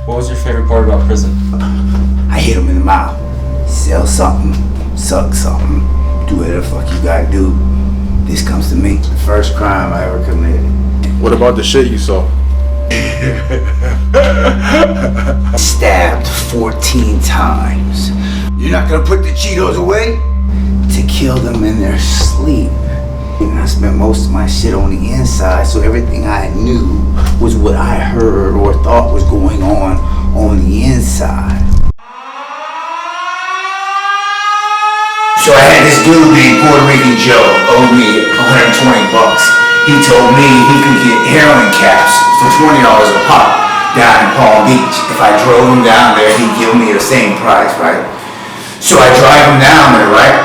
What was your favorite part about prison? I hit him in the mouth. Sell something, suck something, do whatever the fuck you gotta do. This comes to me. The first crime I ever committed. What about the shit you saw? Stabbed 14 times. You're not gonna put the Cheetos away? To kill them in their sleep. And I spent most of my shit on the inside, so everything I knew was what I heard or thought was going on the inside. So I had this dude named Puerto Rican Joe owed me $120. He told me he could get heroin caps for $20 a pop down in Palm Beach. If I drove him down there, he'd give me the same price, right? So I drive him down there, right?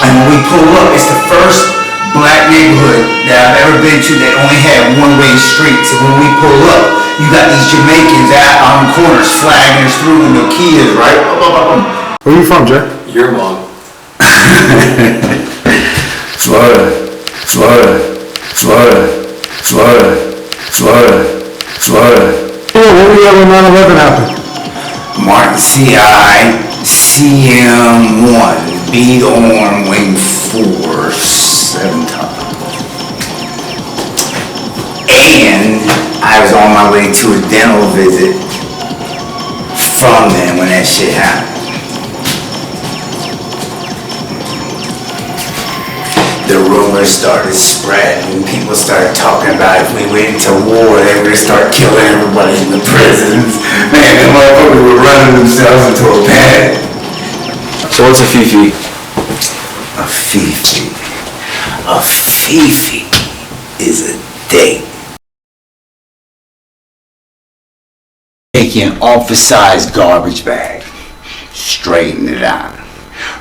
And when we pull up, it's the first black neighborhood that I've ever been to that only had one-way streets. And when we pull up, you got these Jamaicans out on the corners flagging us through with no Kias, right? Where you from, Jay? Your mom. Florida. Oh, what were you at when 9/11 happened? Martin CI, CM1, beat on wing 4, 7 times. And I was on my way to a dental visit from then when that shit happened. The rumors started spreading. People started talking about if we went into war, they were gonna start killing everybody in the prisons. Man, the motherfuckers were running themselves into a panic. So what's a fifi? A fifi. A fifi is a date. Take an office-sized garbage bag, straighten it out,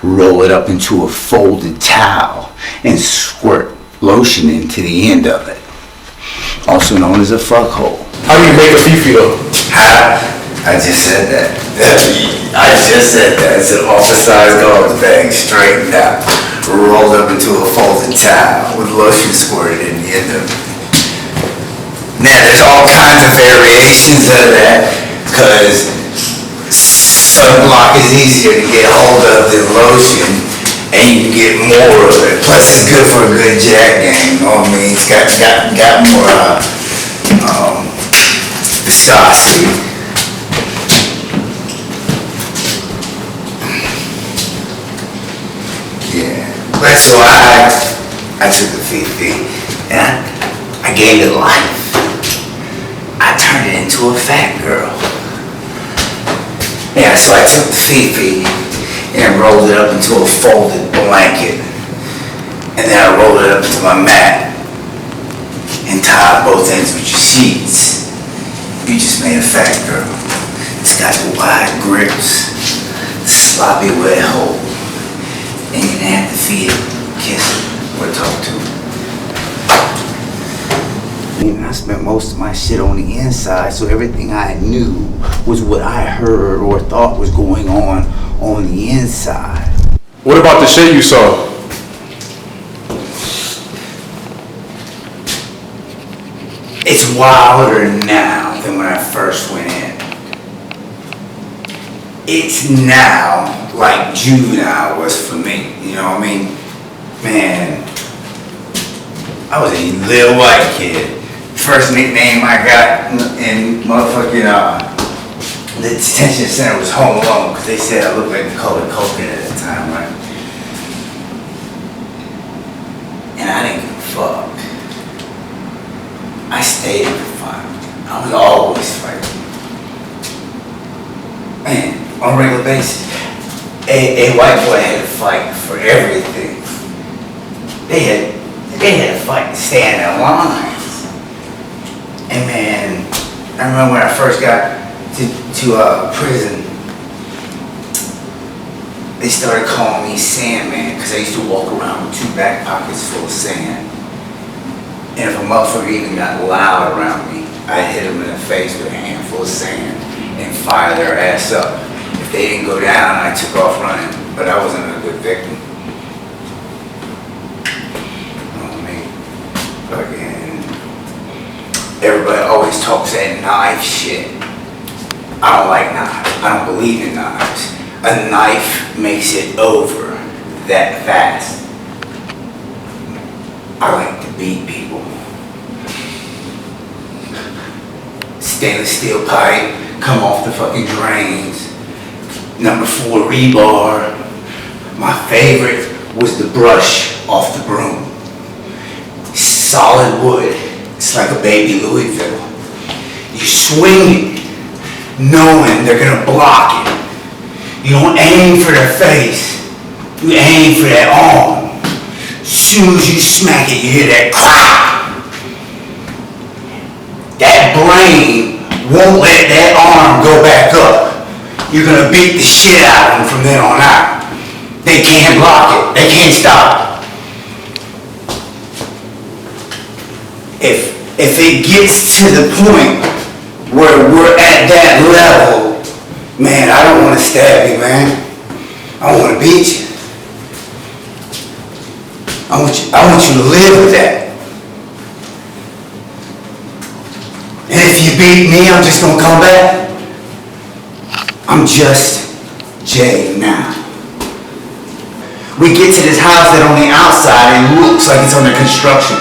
roll it up into a folded towel, and squirt lotion into the end of it, also known as a fuck hole. How do you make a fifi though? I just said that. It's an office-sized garbage bag, straightened out, rolled up into a folded towel with lotion squirted in the end of it. Now, there's all kinds of variations of that, because sunblock is easier to get hold of than lotion, and you can get more of it. Plus, it's good for a good jack game. You know what I mean? It's got more viscosity. Yeah. But so I took the fifi and I gave it life. I turned it into a fat girl. Yeah, so I took the fifi and rolled it up into a folded blanket. And then I rolled it up into my mat and tied both ends with your sheets. You just made a fat girl. It's got the wide grips, the sloppy wet hole. And you didn't have to feed it, kiss it, or talk to it. I spent most of my shit on the inside, so everything I knew was what I heard or thought was going on the inside. What about the shit you saw? It's wilder now than when I first went in. It's now like juvenile was for me, you know what I mean? Man, I was a little white kid. First nickname I got in motherfucking the detention center was Home Alone, because they said I looked like the color coconut at the time, right? And I didn't give a fuck. I stayed in the fight. I was always fighting. Man, on a regular basis, a white boy had to fight for everything. They had to fight to stay in their lines. And man, I remember when I first got to prison, they started calling me Sandman, because I used to walk around with 2 back pockets full of sand. And if a motherfucker even got loud around me, I'd hit them in the face with a handful of sand and fire their ass up. If they didn't go down, I took off running, but I wasn't a good victim. You know what I mean? Fucking, everybody always talks that knife shit. I don't like knives. I don't believe in knives. A knife makes it over that fast. I like to beat people. Stainless steel pipe, come off the fucking drains. Number 4 rebar. My favorite was the brush off the broom. Solid wood. It's like a baby Louisville. You swing it, knowing they're gonna block it. You don't aim for their face. You aim for that arm. As soon as you smack it, you hear that crack. That brain won't let that arm go back up. You're gonna beat the shit out of them from then on out. They can't block it. They can't stop it. If it gets to the point where we're at that level, man, I don't want to stab you, man. I want to beat you. I want you to live with that. And if you beat me, I'm just gonna come back. I'm just Jay now. We get to this house that on the outside it looks like it's under construction,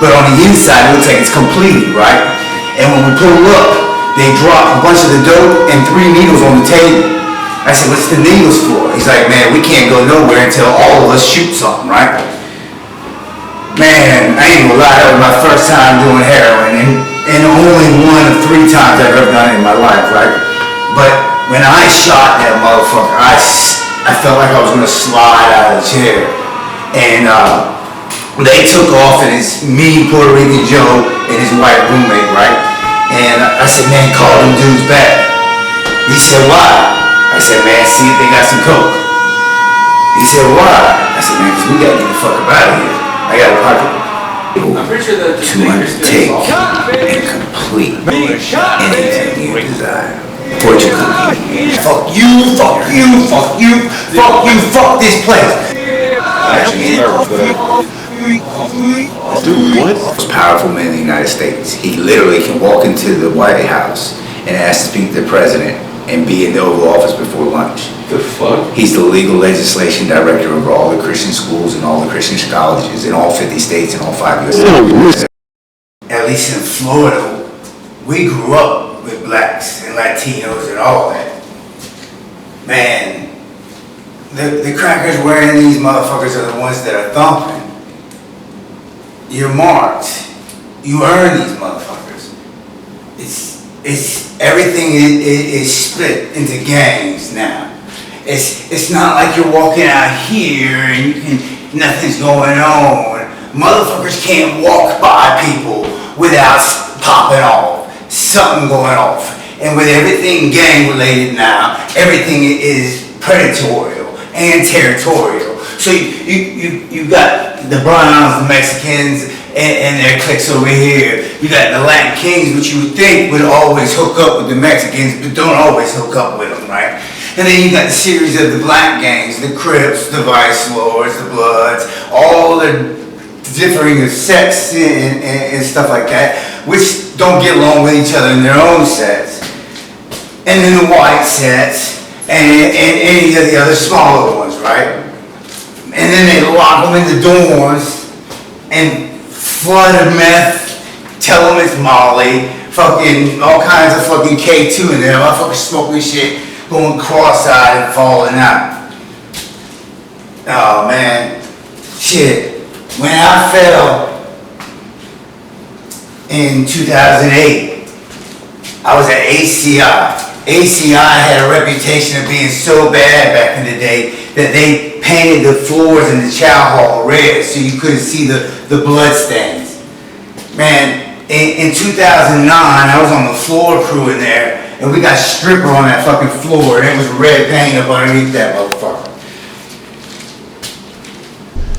but on the inside it looks like it's completed, right? And when we pull up, they drop a bunch of the dope and 3 needles on the table. I said, what's the needles for? He's like, man, we can't go nowhere until all of us shoot something, right? Man, I ain't gonna lie, that was my first time doing heroin, and only 1 of 3 times I've ever done it in my life, right? But when I shot that motherfucker, I felt like I was gonna slide out of the chair. And they took off, and it's me, Puerto Rican Joe, and his white roommate, right? And I said, man, call them dudes back. He said, why? I said, man, see if they got some coke. He said, why? I said, man, because we gotta get the fuck up out of here. I got a pocket. I'm pretty sure that To undertake and complete anything you desire. Fortune cookie. Fuck you, fuck you, fuck you, fuck you, fuck this place. Dude, what? Most powerful man in the United States. He literally can walk into the White House and ask to speak to the president and be in the Oval Office before lunch. The fuck? He's the legal legislation director of all the Christian schools and all the Christian colleges in all 50 states and all 5 U.S. At least in Florida, we grew up with blacks and Latinos and all that. Man, the crackers wearing these motherfuckers are the ones that are thumping. You're marked. You earn these motherfuckers. It's everything is split into gangs now. It's not like you're walking out here and nothing's going on. Motherfuckers can't walk by people without popping off. Something going off. And with everything gang related now, everything is predatorial and territorial. So you got the Browns, the Mexicans, and their cliques over here. You got the Latin Kings, which you would think would always hook up with the Mexicans, but don't always hook up with them, right? And then you got the series of the black gangs, the Crips, the Vice Lords, the Bloods, all the differing sects and stuff like that, which don't get along with each other in their own sets. And then the white sets, and any of the other smaller ones, right? And then they lock them in the dorms and flood of meth, tell them it's Molly, fucking all kinds of fucking K2 in there, motherfuckers smoking shit, going cross-eyed and falling out. Oh man, shit. When I fell in 2008, I was at ACI. ACI had a reputation of being so bad back in the day that they painted the floors in the chow hall red so you couldn't see the blood stains. Man, in 2009, I was on the floor crew in there, and we got stripper on that fucking floor, and it was red paint up underneath that motherfucker.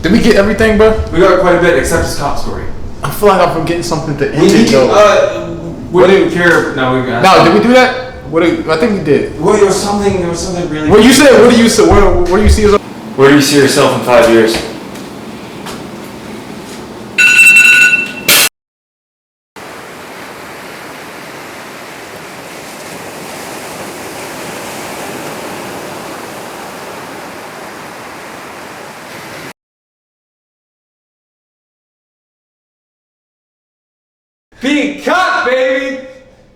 Did we get everything, bro? We got quite a bit, except his cop story. I feel like I'm forgetting something to end We it, need though. we didn't care. No, we got. No, did we do that? I think we did. Well, there was something really. What you said? What do you see? Where do you see yourself? Where do you see yourself in 5 years? Being cut, baby!